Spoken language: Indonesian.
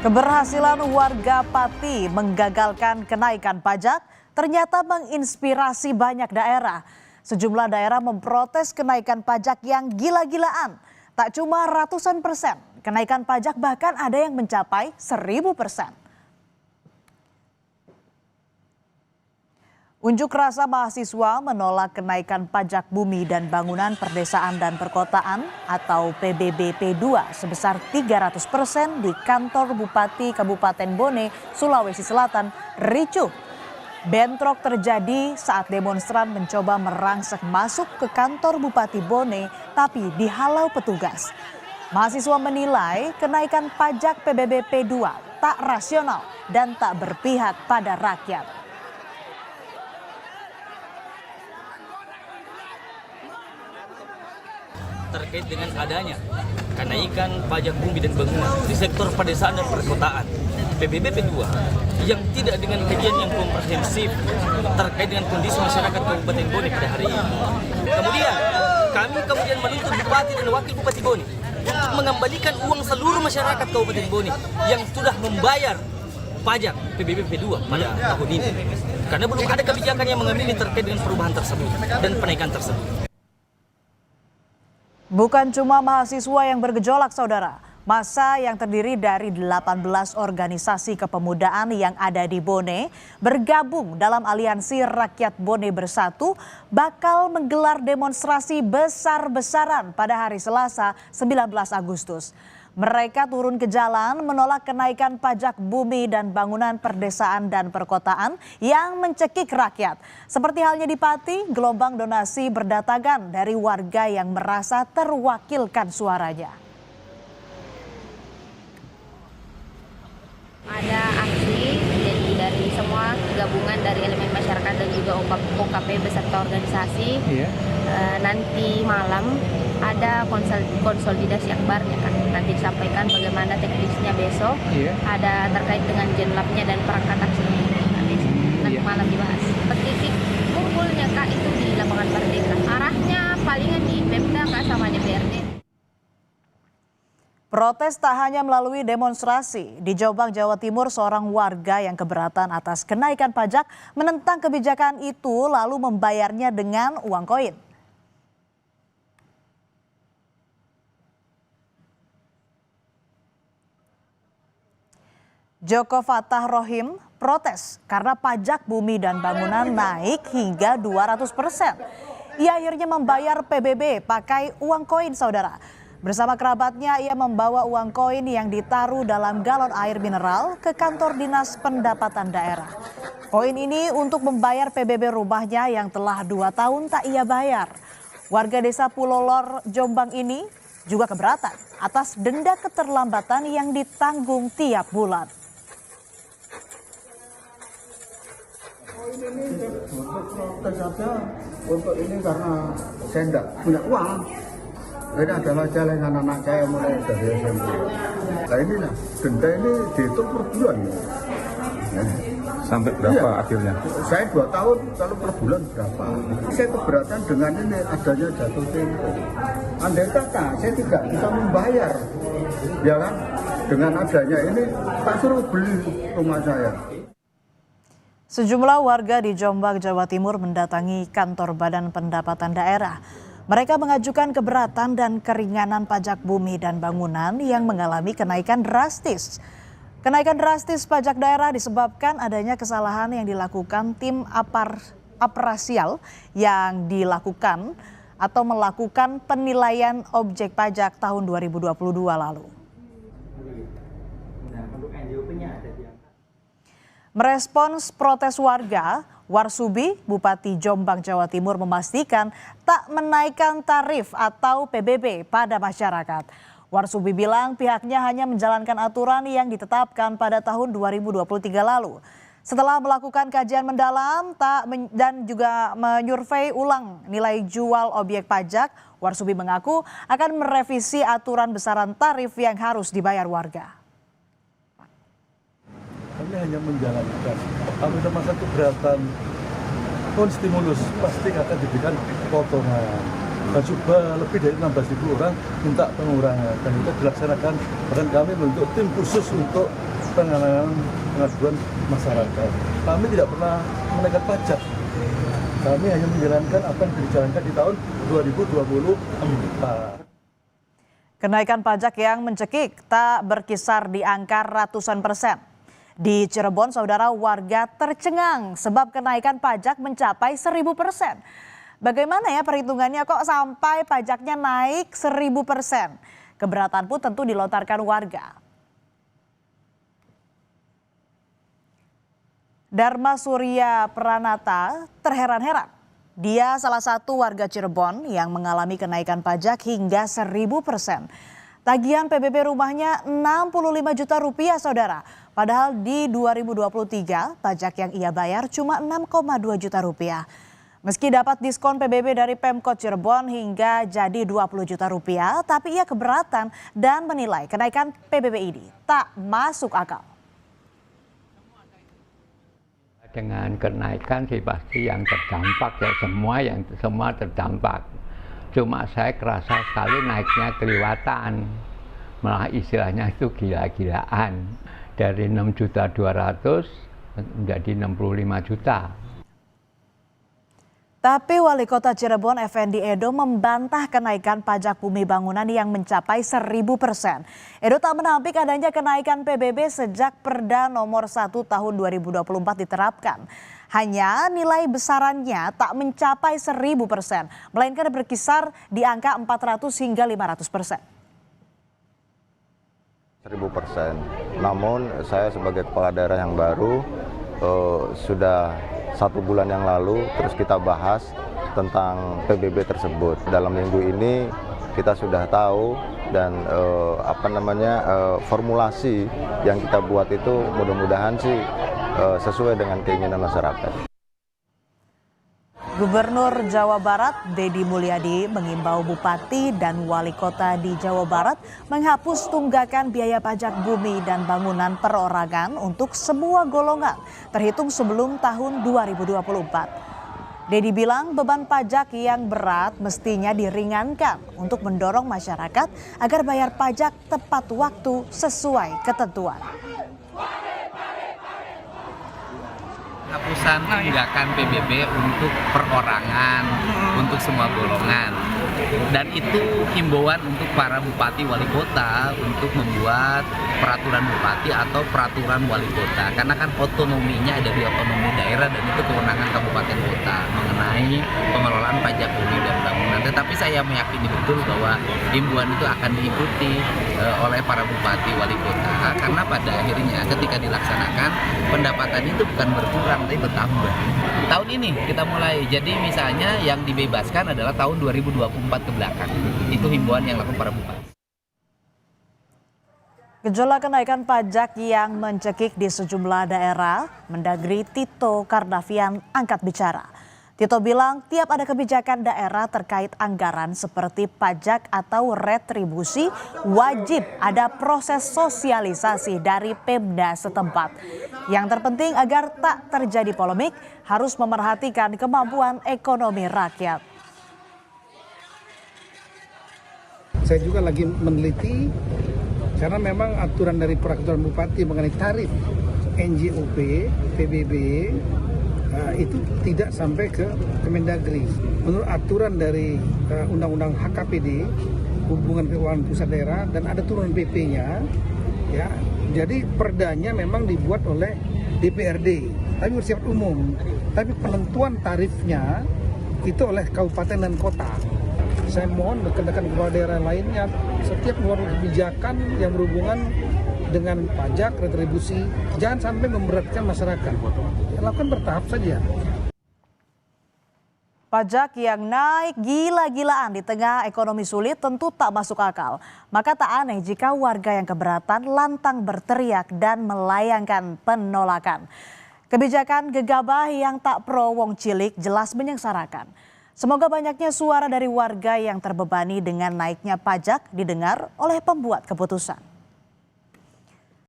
Keberhasilan warga Pati menggagalkan kenaikan pajak ternyata menginspirasi banyak daerah. Sejumlah daerah memprotes kenaikan pajak yang gila-gilaan. Tak cuma ratusan persen, kenaikan pajak bahkan ada yang mencapai 1000%. Unjuk rasa mahasiswa menolak kenaikan pajak bumi dan bangunan perdesaan dan perkotaan atau PBB P2 sebesar 300% di kantor Bupati Kabupaten Bone, Sulawesi Selatan, ricuh. Bentrok terjadi saat demonstran mencoba merangsek masuk ke kantor Bupati Bone tapi dihalau petugas. Mahasiswa menilai kenaikan pajak PBB P2 tak rasional dan tak berpihak pada rakyat. Terkait dengan adanya kenaikan pajak bumi dan bangunan di sektor pedesaan dan perkotaan PBB P2 yang tidak dengan kajian yang komprehensif terkait dengan kondisi masyarakat Kabupaten Bone pada hari ini. Kami menuntut Bupati dan Wakil Bupati Bone untuk mengembalikan uang seluruh masyarakat Kabupaten Bone yang sudah membayar pajak PBB P2 pada tahun ini. Karena belum ada kebijakan yang mengambil terkait dengan perubahan tersebut dan penaikan tersebut. Bukan cuma mahasiswa yang bergejolak, saudara. Massa yang terdiri dari 18 organisasi kepemudaan yang ada di Bone bergabung dalam Aliansi Rakyat Bone Bersatu bakal menggelar demonstrasi besar-besaran pada hari Selasa 19 Agustus. Mereka turun ke jalan menolak kenaikan pajak bumi dan bangunan perdesaan dan perkotaan yang mencekik rakyat. Seperti halnya di Pati, gelombang donasi berdatangan dari warga yang merasa terwakilkan suaranya. Ada aksi jadi dari semua gabungan dari elemen masyarakat dan juga OKP beserta organisasi. Nanti malam ada konsolidasi akbar ya kan. Nanti disampaikan bagaimana teknisnya besok. Ada terkait dengan jenlapnya dan perangkat aksinya. Nanti malam dibahas. Titik kumpulnya Kak itu di lapangan Merdeka. Arahnya palingan di Pemda Kak sama DPRD. Protes tak hanya melalui demonstrasi. Di Jombang, Jawa Timur, seorang warga yang keberatan atas kenaikan pajak menentang kebijakan itu lalu membayarnya dengan uang koin. Joko Fatah Rohim protes karena pajak bumi dan bangunan naik hingga 200%. Ia akhirnya membayar PBB pakai uang koin, saudara. Bersama kerabatnya, ia membawa uang koin yang ditaruh dalam galon air mineral ke kantor Dinas Pendapatan Daerah. Koin ini untuk membayar PBB rumahnya yang telah 2 tahun tak ia bayar. Warga desa Pulolor, Jombang ini juga keberatan atas denda keterlambatan yang ditanggung tiap bulan. Koin ini untuk protes saja, untuk ini karena saya tidak punya uang. Ini adalah jalan anak-anak saya mulai dari SMP. Nah inilah, denda ini dihitung per bulan. Ya. Sampai berapa akhirnya? Saya 2 tahun, kalau per bulan berapa. Saya keberatan dengan ini adanya jatuh tempo. Andai kata saya tidak bisa membayar, ya kan? Dengan adanya ini, tak suruh beli rumah saya. Sejumlah warga di Jombang, Jawa Timur mendatangi kantor Badan Pendapatan Daerah. Mereka mengajukan keberatan dan keringanan pajak bumi dan bangunan yang mengalami kenaikan drastis. Kenaikan drastis pajak daerah disebabkan adanya kesalahan yang dilakukan tim aparasial yang dilakukan atau melakukan penilaian objek pajak tahun 2022 lalu. Merespons protes warga, Warsubi, Bupati Jombang, Jawa Timur memastikan tak menaikkan tarif atau PBB pada masyarakat. Warsubi bilang pihaknya hanya menjalankan aturan yang ditetapkan pada tahun 2023 lalu. Setelah melakukan kajian mendalam dan juga menyurvei ulang nilai jual objek pajak, Warsubi mengaku akan merevisi aturan besaran tarif yang harus dibayar warga. Kami hanya menjalankan. Kalau ada masa keberatan pun stimulus pasti akan diberikan potongan. Dan juga lebih dari 16.000 orang minta pengurangan. Dan itu dilaksanakan. Bahkan kami membentuk tim khusus untuk pengaduan masyarakat. Kami tidak pernah menaikkan pajak. Kami hanya menjalankan apa yang dijalankan di tahun 2024. Kenaikan pajak yang mencekik tak berkisar di angka ratusan persen. Di Cirebon, saudara, warga tercengang sebab kenaikan pajak mencapai 1000%. Bagaimana ya perhitungannya kok sampai pajaknya naik 1000%? Keberatan pun tentu dilontarkan warga. Dharma Surya Pranata terheran-heran. Dia salah satu warga Cirebon yang mengalami kenaikan pajak hingga 1000%. Tagihan PBB rumahnya 65 juta rupiah, saudara. Padahal di 2023 pajak yang ia bayar cuma 6,2 juta rupiah. Meski dapat diskon PBB dari Pemkot Cirebon hingga jadi 20 juta rupiah, tapi ia keberatan dan menilai kenaikan PBB ini tak masuk akal. Dengan kenaikan sih pasti yang terdampak ya, semua terdampak. Cuma saya kerasa sekali naiknya kelewatan, malah istilahnya itu gila-gilaan. Dari 6.200.000 menjadi 65 juta. Tapi Wali Kota Cirebon Effendi Edo membantah kenaikan pajak bumi bangunan yang mencapai 1000%. Edo tak menampik adanya kenaikan PBB sejak Perda nomor 1 tahun 2024 diterapkan. Hanya nilai besarannya tak mencapai 1000%, melainkan berkisar di angka 400 hingga 500%. 1000%. Namun saya sebagai kepala daerah yang baru sudah 1 bulan yang lalu terus kita bahas tentang PBB tersebut. Dalam minggu ini kita sudah tahu dan formulasi yang kita buat itu mudah-mudahan sih sesuai dengan keinginan masyarakat. Gubernur Jawa Barat Deddy Mulyadi mengimbau bupati dan wali kota di Jawa Barat menghapus tunggakan biaya pajak bumi dan bangunan perorangan untuk semua golongan terhitung sebelum tahun 2024. Deddy bilang beban pajak yang berat mestinya diringankan untuk mendorong masyarakat agar bayar pajak tepat waktu sesuai ketentuan. Penghapusan tunggakan PBB untuk perorangan, untuk semua golongan. Dan itu himbauan untuk para bupati wali kota untuk membuat peraturan bupati atau peraturan wali kota. Karena kan otonominya ada di otonomi daerah dan itu kewenangan kabupaten kota mengenai pengelolaan pajak bumi dan bangunan. Tetapi saya meyakini betul bahwa himbauan itu akan diikuti oleh para bupati wali kota. Karena pada akhirnya ketika dilaksanakan pendapatan itu bukan berkurang tapi bertambah. Tahun ini kita mulai, jadi misalnya yang dibebaskan adalah tahun 2024 ke belakang. Itu himbauan yang dilakukan para bupati. Gejolak kenaikan pajak yang mencekik di sejumlah daerah, Mendagri Tito Karnavian angkat bicara. Tito bilang tiap ada kebijakan daerah terkait anggaran seperti pajak atau retribusi, wajib ada proses sosialisasi dari Pemda setempat. Yang terpenting agar tak terjadi polemik, harus memerhatikan kemampuan ekonomi rakyat. Saya juga lagi meneliti, karena memang aturan dari peraturan bupati mengenai tarif NJOP, PBB, itu tidak sampai ke Kemendagri. Menurut aturan dari Undang-Undang HKPD, Hubungan Keuangan Pusat Daerah, dan ada turun PP-nya, ya. Jadi perdanya memang dibuat oleh DPRD, tapi bersifat umum. Tapi penentuan tarifnya itu oleh kabupaten dan kota. Saya mohon rekan-rekan kepala daerah lainnya, setiap mengeluarkan kebijakan yang berhubungan dengan pajak, retribusi, jangan sampai memberatkan masyarakat. Lakukan bertahap saja. Pajak yang naik gila-gilaan di tengah ekonomi sulit tentu tak masuk akal. Maka tak aneh jika warga yang keberatan lantang berteriak dan melayangkan penolakan. Kebijakan gegabah yang tak pro wong cilik jelas menyengsarakan. Semoga banyaknya suara dari warga yang terbebani dengan naiknya pajak didengar oleh pembuat keputusan.